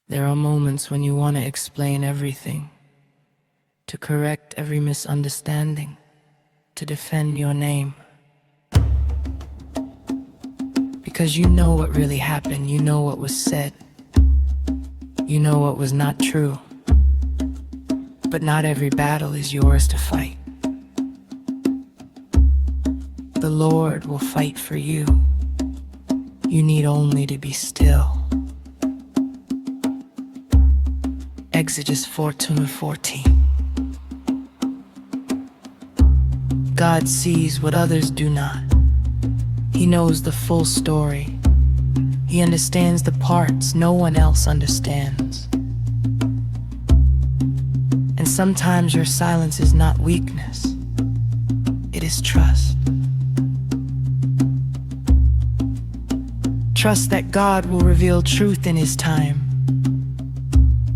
There are moments when you want to explain everything, to correct every misunderstanding, to defend your name. Because you know what really happened, you know what was said, you know what was not true. But not every battle is yours to fight. The Lord will fight for you. You need only to be still. Exodus 4:14. God sees what others do not. He knows the full story. He understands the parts no one else understands. And sometimes your silence is not weakness. It is trust. Trust that God will reveal truth in His time.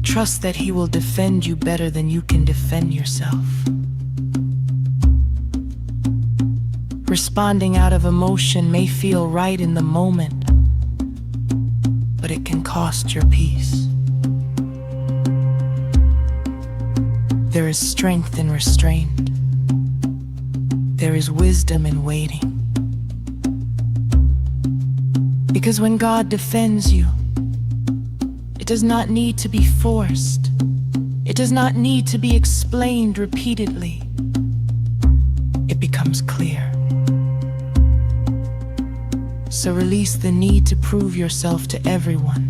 Trust that He will defend you better than you can defend yourself. Responding out of emotion may feel right in the moment, but it can cost your peace. There is strength in restraint. There is wisdom in waiting. Because when God defends you, it does not need to be forced. It does not need to be explained repeatedly. It becomes clear. So release the need to prove yourself to everyone.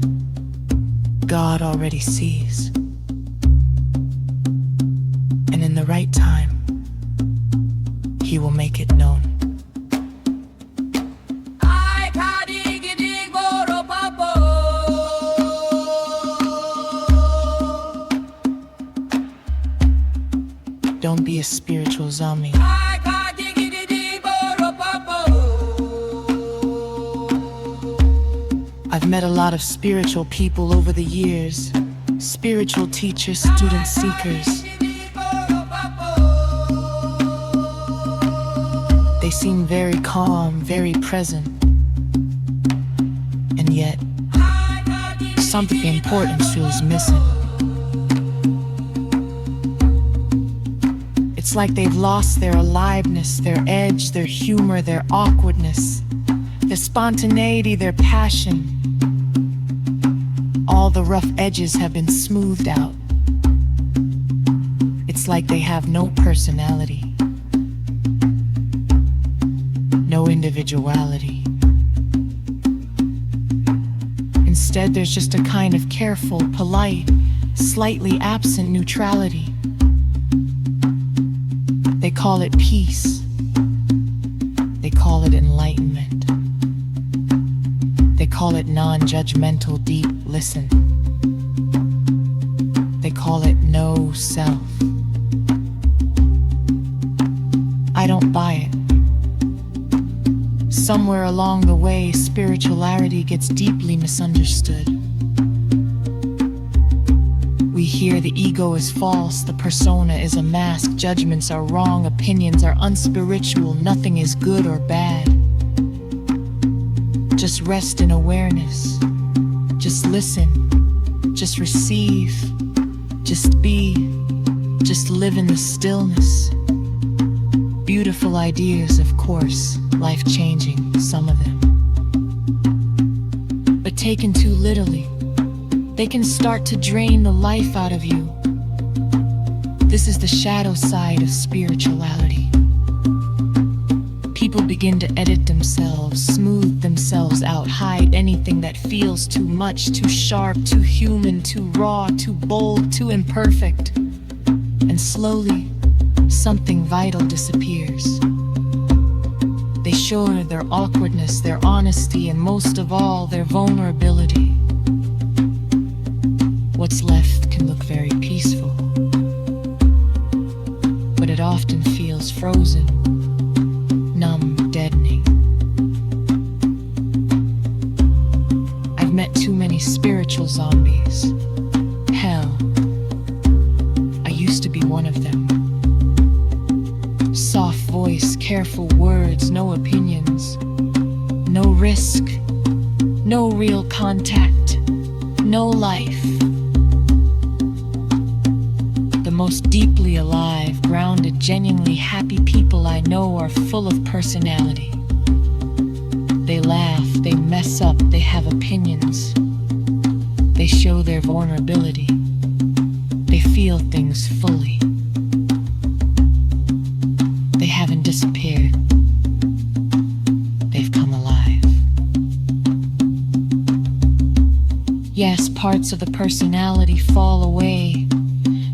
God already sees. And in the right time, He will make it known. Don't be a spiritual zombie. I've met a lot of spiritual people over the years. Spiritual teachers, student seekers. They seem very calm, very present. And yet, something important feels missing. It's like they've lost their aliveness, their edge, their humor, their awkwardness, their spontaneity, their passion. All the rough edges have been smoothed out. It's like they have no personality, no individuality. Instead, there's just a kind of careful, polite, slightly absent neutrality. They call it peace. They call it enlightenment. They call it non-judgmental deep listen. They call it no self. I don't buy it. Somewhere along the way, spirituality gets deeply misunderstood. We hear the ego is false, the persona is a mask, judgments are wrong, opinions are unspiritual, nothing is good or bad. Just rest in awareness. Just listen. Just receive. Just be. Just live in the stillness. Beautiful ideas, of course, life-changing, some of them. But taken too literally, they can start to drain the life out of you. This is the shadow side of spirituality. People begin to edit themselves, smooth themselves out, hide anything that feels too much, too sharp, too human, too raw, too bold, too imperfect. And slowly, something vital disappears. They show their awkwardness, their honesty, and most of all, their vulnerability. What's left can look very peaceful, but it often feels frozen, numb, deadening. I've met too many spiritual zombies. Hell, I used to be one of them. Soft voice, careful words, no opinions, no risk, no real contact, no life. most deeply alive, grounded, genuinely happy people I know are full of personality. They laugh, they mess up, they have opinions. They show their vulnerability. They feel things fully. They haven't disappeared. They've come alive. Yes, parts of the personality fall away.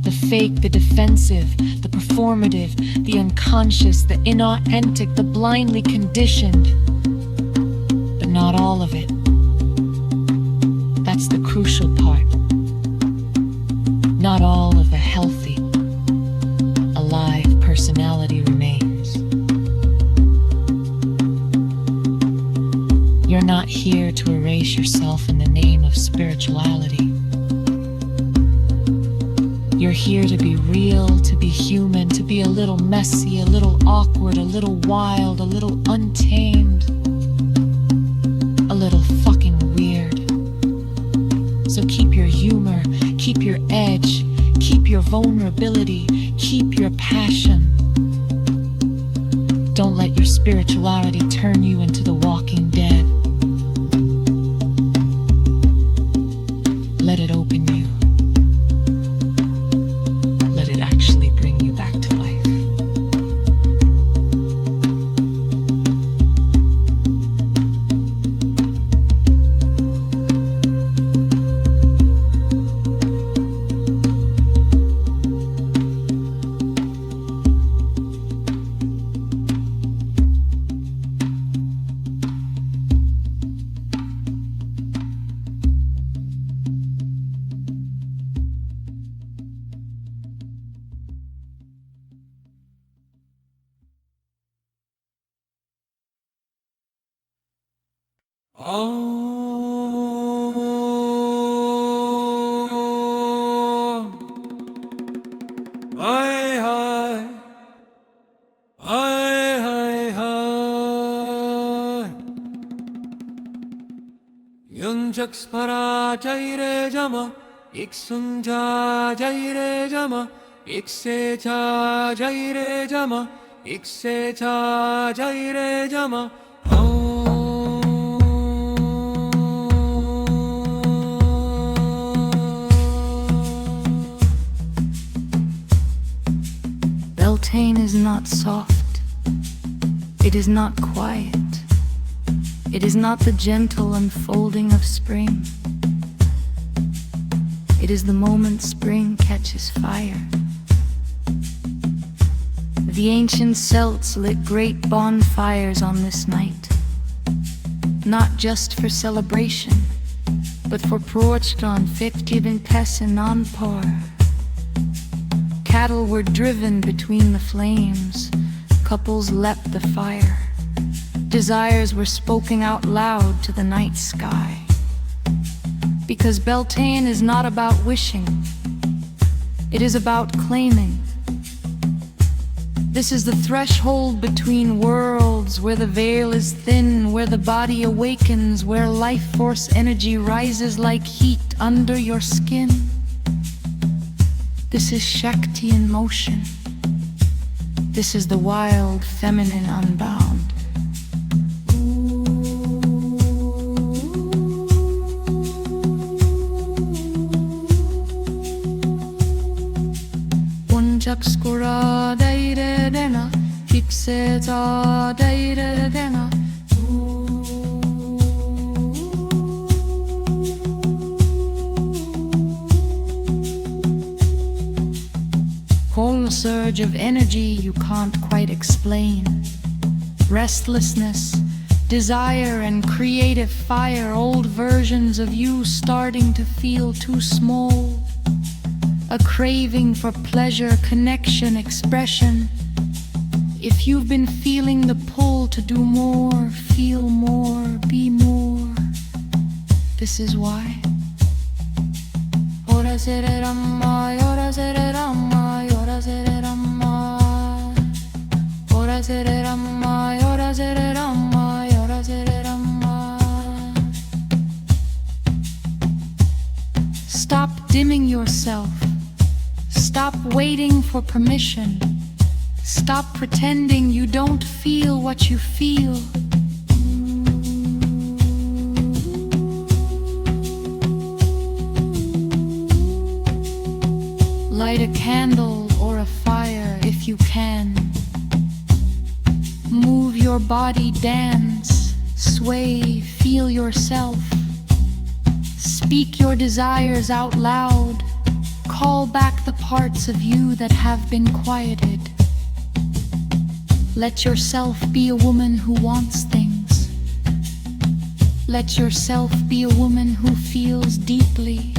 The fake, the defensive, the performative, the unconscious, the inauthentic, the blindly conditioned. But not all of it. That's the crucial part. Not all of the healthy, alive personality remains. You're not here to erase yourself in the name of spirituality. You're here to be real, to be human, to be a little messy, a little awkward, a little wild, a little untamed, a little fucking weird. So keep your humor, keep your edge, keep your vulnerability, keep your passion. Don't let your spirituality turn you into the walking dead. Let it open you. Let it actually bring you back to life. Yunjakspara jaire jama, iksunja jaire jama, ikseja jaire jama, ikseja jaire jama. Beltane is not soft, it is not quiet, it is not the gentle unfolding of spring. It is the moment spring catches fire. The ancient Celts lit great bonfires on this night, not just for celebration, but for Proachton Fitgiven Pessin Anpar. Cattle were driven between the flames, couples leapt the fire. Desires were spoken out loud to the night sky. Because Beltane is not about wishing, it is about claiming. This is the threshold between worlds, where the veil is thin, where the body awakens, where life force energy rises like heat under your skin. This is Shakti in motion. This is the wild feminine unbound. Unjakskura daire dena, hikseta daire dena. Whole surge of energy you can't quite explain. Restlessness, desire and creative fire, old versions of you starting to feel too small. A craving for pleasure, connection, expression. If you've been feeling the pull to do more, feel more, be more, this is why. Ora sere ramma, ora sere ramma, ora sere ramma. Ora sere ramma, ora sere ramma, ora sere ramma. Stop dimming yourself. Stop waiting for permission. Stop pretending you don't feel what you feel. Light a candle or a fire if you can. Move your body, dance, sway, feel yourself. Speak your desires out loud. Call back the parts of you that have been quieted. Let yourself be a woman who wants things. Let yourself be a woman who feels deeply.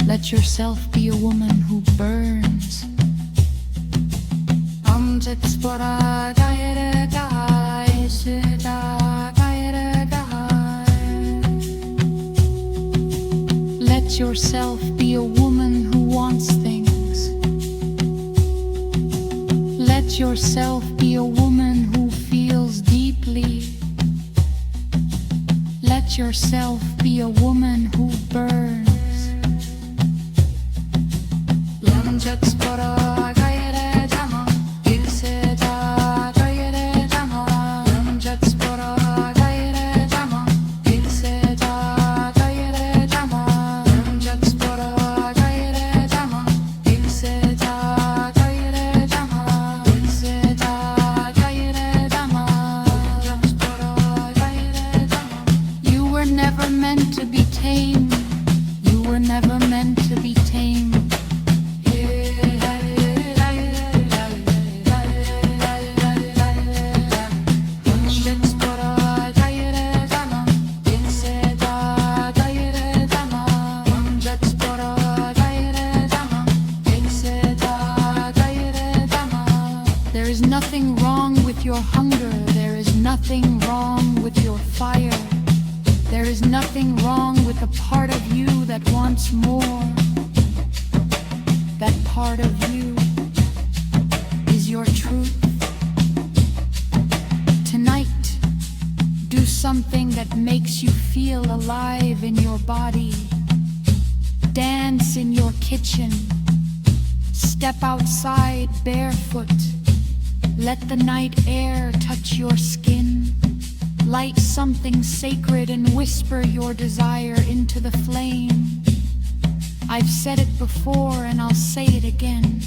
Let yourself be a woman who burns. Let yourself be a woman who wants things. Let yourself be a woman who feels deeply. Let yourself be a woman who burns. You were never meant to be tame. You were never meant to be tame. There is nothing wrong with your hunger. There is nothing wrong with your fire. There is nothing wrong with the part of you that wants more. That part of you is your truth. Tonight, do something that makes you feel alive in your body. Dance in your kitchen. Step outside barefoot. Let the night air touch your skin. Light something sacred and whisper your desire into the flame. I've said it before and I'll say it again.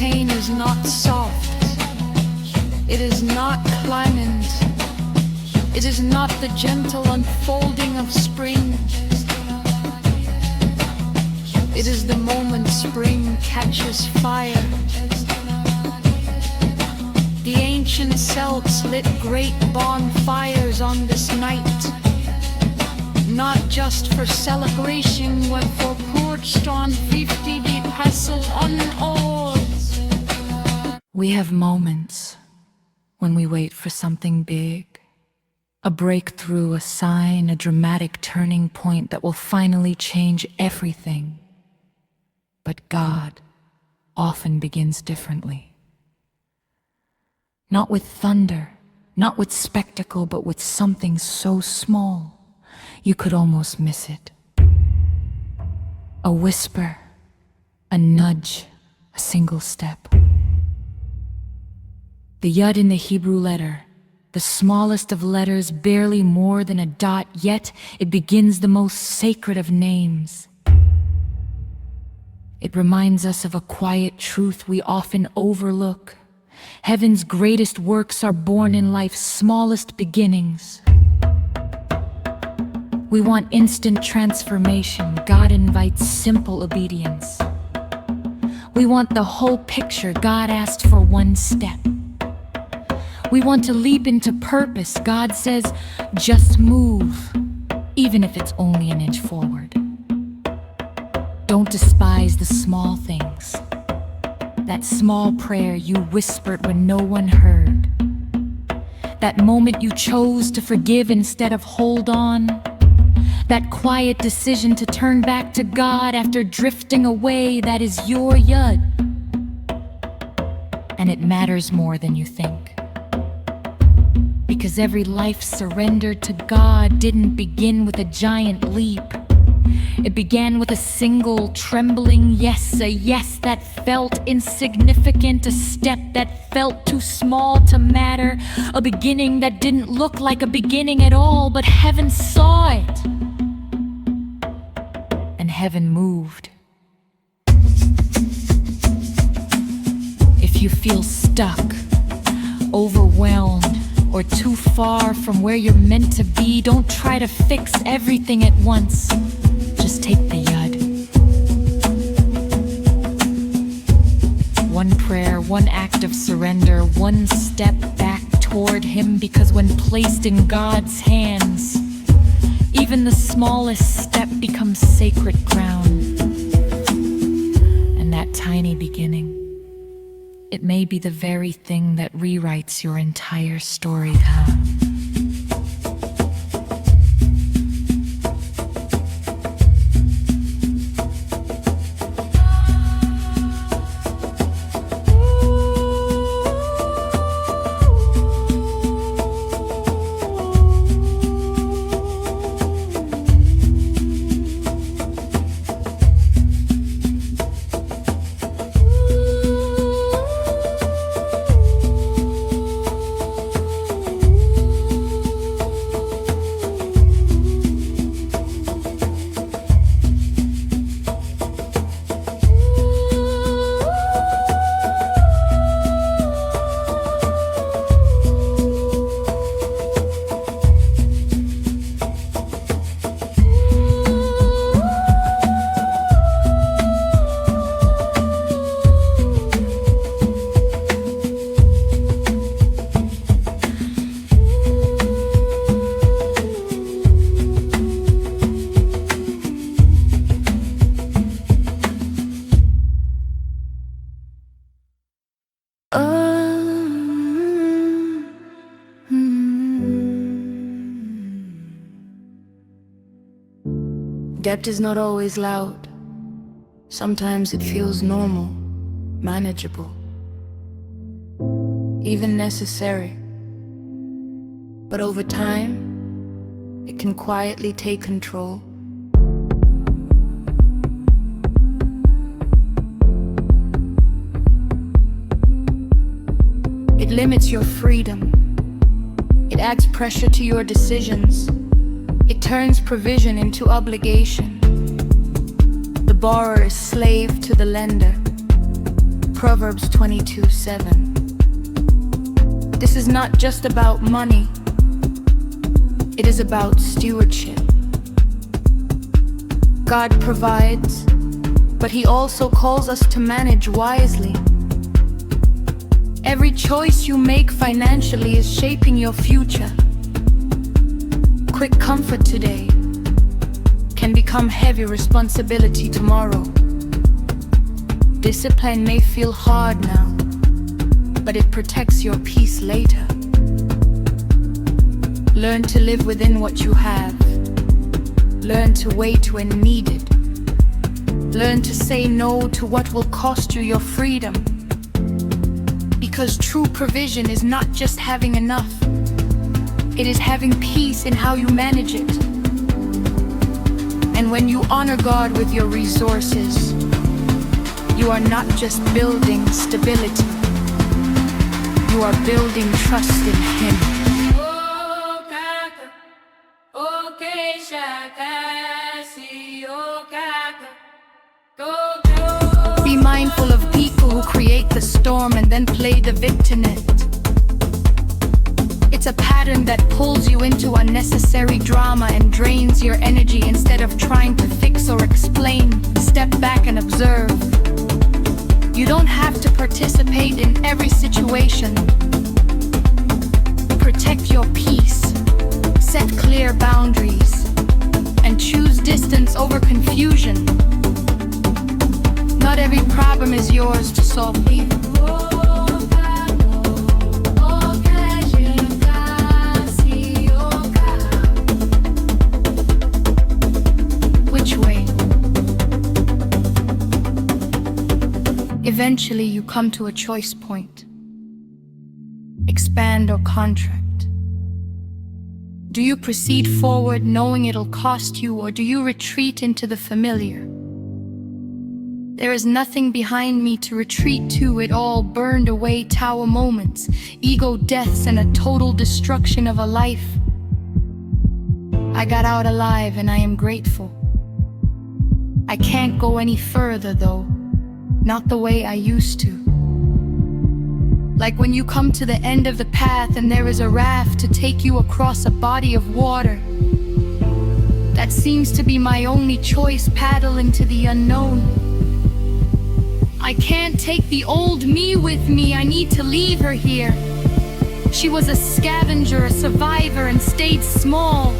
Pain is not soft. It is not climate. It is not the gentle unfolding of spring. It is the moment spring catches fire. The ancient Celts lit great bonfires on this night. not just for celebration, but for porched on 50 deep hustle on odds. We have moments when we wait for something big. A breakthrough, a sign, a dramatic turning point that will finally change everything. But God often begins differently. Not with thunder, not with spectacle, but with something so small you could almost miss it. A whisper, a nudge, a single step. The yud in the Hebrew letter, the smallest of letters, barely more than a dot, yet it begins the most sacred of names. It reminds us of a quiet truth we often overlook. Heaven's greatest works are born in life's smallest beginnings. We want instant transformation. God invites simple obedience. We want the whole picture. God asked for one step. We want to leap into purpose. God says, just move, even if it's only an inch forward. Don't despise the small things. That small prayer you whispered when no one heard. That moment you chose to forgive instead of hold on. That quiet decision to turn back to God after drifting away, that is your yud. And it matters more than you think. Because every life surrendered to God didn't begin with a giant leap. It began with a single trembling yes, a yes that felt insignificant, a step that felt too small to matter, a beginning that didn't look like a beginning at all, but heaven saw it. And heaven moved. If you feel stuck, overwhelmed, or too far from where you're meant to be, don't try to fix everything at once. Just take the yud. One prayer, one act of surrender, one step back toward Him, because when placed in God's hands, even the smallest step becomes sacred ground. And that tiny beginning, it may be the very thing that rewrites your entire story down. Depth is not always loud. Sometimes it feels normal, manageable, even necessary. But over time, it can quietly take control. It limits your freedom. It adds pressure to your decisions. It turns provision into obligation. The borrower is slave to the lender. Proverbs 22:7. This is not just about money. It is about stewardship. God provides, but He also calls us to manage wisely. Every choice you make financially is shaping your future. Quick comfort today. can become heavy responsibility tomorrow. Discipline may feel hard now, but it protects your peace later. Learn to live within what you have. Learn to wait when needed. Learn to say no to what will cost you your freedom. Because true provision is not just having enough. It is having peace in how you manage it. And when you honor God with your resources, you are not just building stability. You are building trust in Him. Be mindful of people who create the storm and then play the victimette. It's a pattern that pulls you into unnecessary drama and drains your energy. Instead of trying to fix or explain, step back and observe. You don't have to participate in every situation. Protect your peace, set clear boundaries, and choose distance over confusion. Not every problem is yours to solve. Which way? Eventually you come to a choice point. Expand or contract. Do you proceed forward knowing it'll cost you, or do you retreat into the familiar? There is nothing behind me to retreat to. It all burned away, tower moments, ego deaths, and a total destruction of a life. I got out alive and I am grateful. I can't go any further though, not the way I used to. Like when you come to the end of the path and there is a raft to take you across a body of water. That seems to be my only choice, paddle into the unknown. I can't take the old me with me, I need to leave her here. She was a scavenger, a survivor, and stayed small.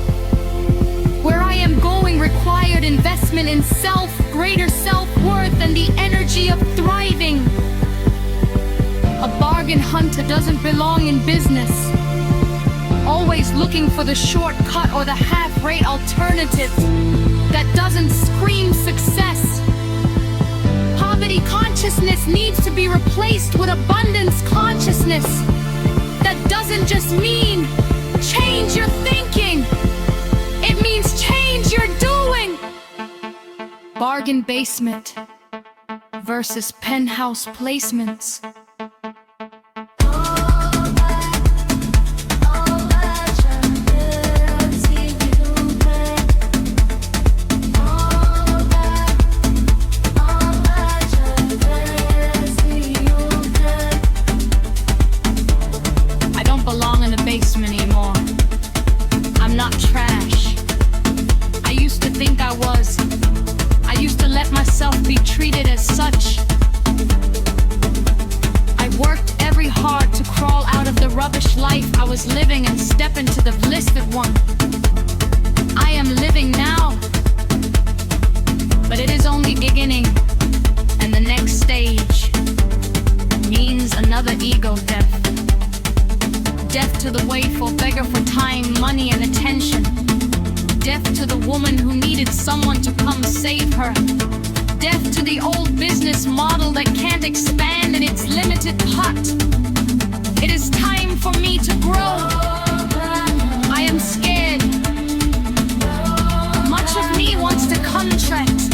Where I am going required investment in self, greater self-worth, and the energy of thriving. A bargain hunter doesn't belong in business. Always looking for the shortcut or the half-rate alternative that doesn't scream success. Poverty consciousness needs to be replaced with abundance consciousness. That doesn't just mean change your thinking. It means change your doing. Bargain basement versus penthouse placements. Be treated as such. I worked every hard to crawl out of the rubbish life I was living and step into the blissed one. I am living now, but it is only beginning, and the next stage means another ego death. Death to the waitful beggar for time, money, and attention. Death to the woman who needed someone to come save her. Death to the old business model that can't expand in its limited pot. It is time for me to grow. I am scared. Much of me wants to contract.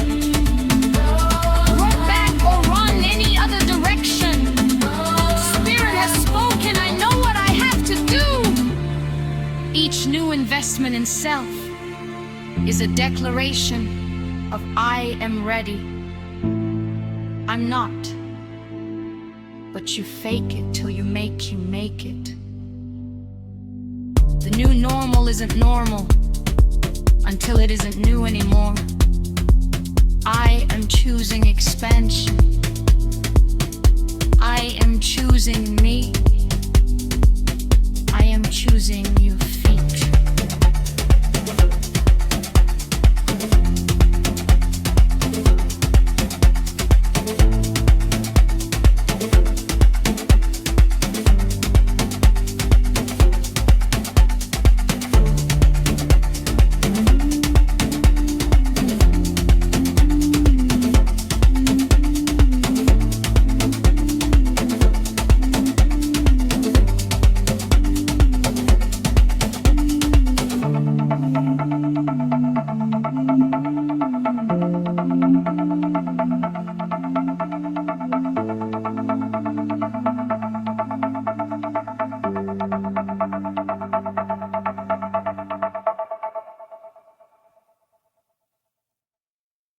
Run back or run any other direction. Spirit has spoken, I know what I have to do. Each new investment in self is a declaration of I am ready. I'm not, but you fake it till you make it. The new normal isn't normal until it isn't new anymore. I am choosing expansion. I am choosing me. I am choosing you.